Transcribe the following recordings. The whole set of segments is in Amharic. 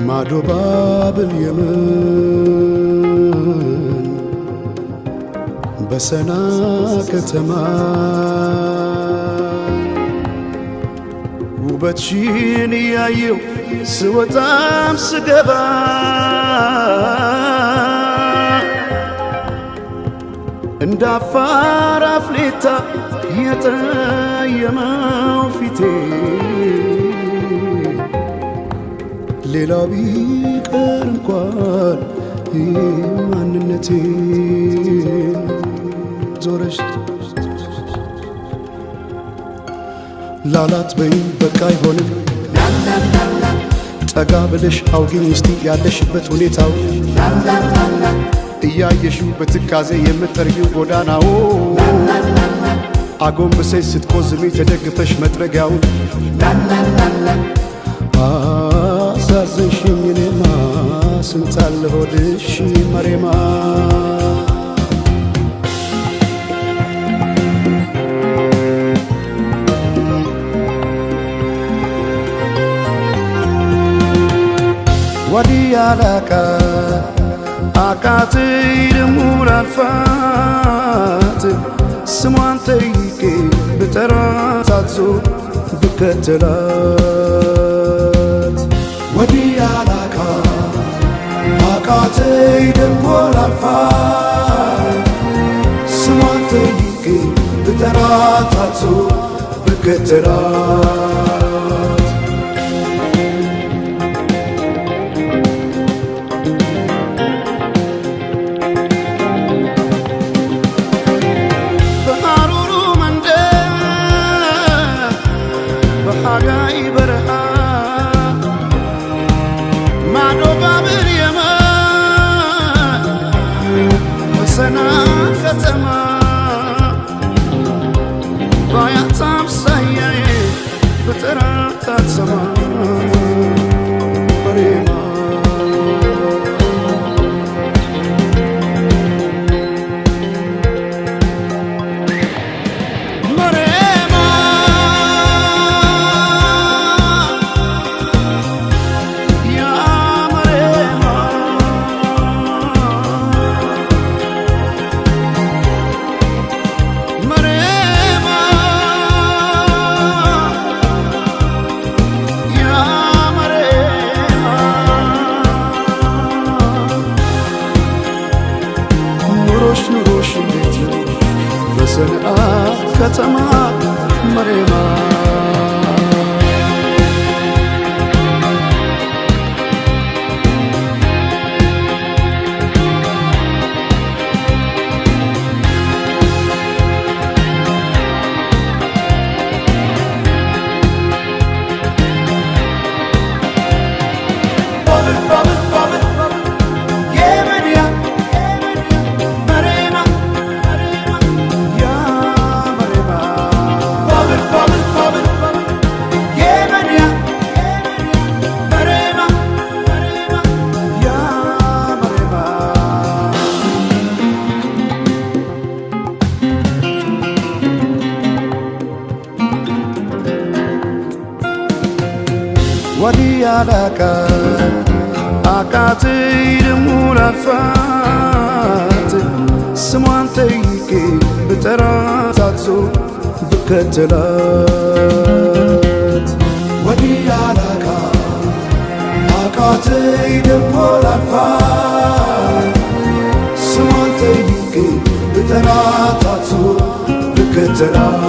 ማዶ ባብል የመን በሰና ከተማ ውበትሽን ያየው ስወጣም ስገባ እንደ አፋር አፍሌታ የጠየመው ፊቴ ሌላው ቢቀር እንኳን ማንነቴን ዞረሽ ላላት በይም በቃ አይሆንም ጠጋ ብለሽ አውጊኝ እስቲ ያለሽበት ሁኔታው እያየሽው በትካዜ የምትጠርጊው ጎዳናው አጎንብሰሽ ስትቆዝሚ ተደግፈሽ መጥረጊያውን አሳዘንሽኝ እኔማ ስንታለ ሆድሽ መሬማ ወዲያ ላቃ አቃተኝ ደሞ ላልፋት ስሟን ጠይቄ ብጠራት አትዞር ብከተላት ወዲያ ላቃ አቃተኝ ደሞ ላልፋት ስሟን ጠይቄ ብጠራት አትዞር ብከተላት ከተማ ባያታም ሳያዬ በጠራት አትሰማ መሬማ መሬማ ያ መሬማ ኑሮሽ እንዴት ነው በሰንዓ ከተማ መሬማ ወዲያ ላቃ አቃተኝ ደሞ ላልፋት ስሟን ጠይቄ ብጠራት አትዞር ብከተላት ወዲያ ላቃ አቃተኝ ደሞ ላልፋት ስሟን ጠይቄ ብጠራት አትዞር ብከተላት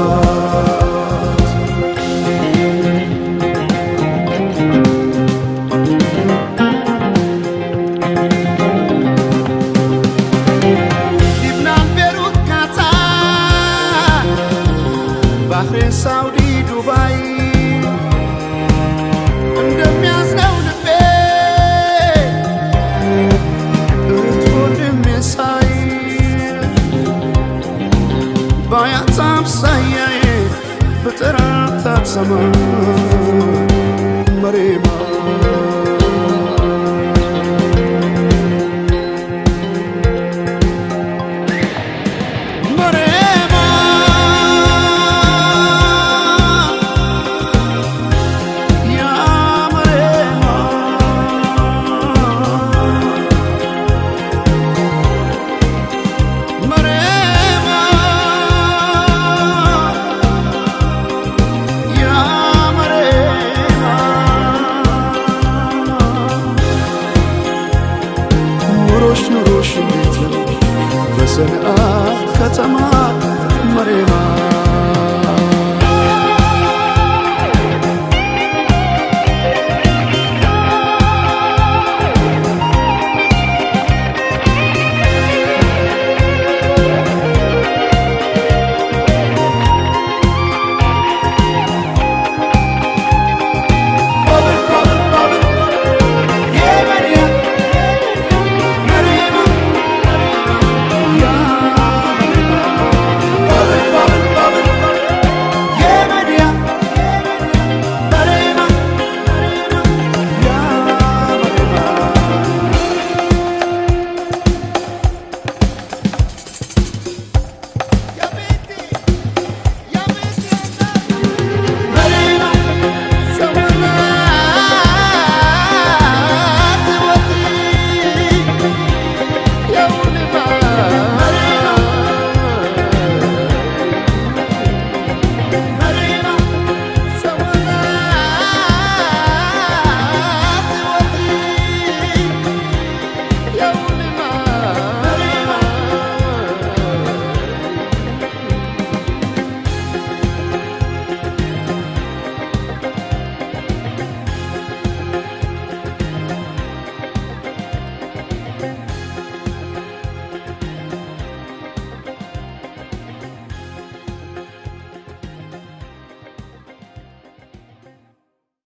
ማሬማ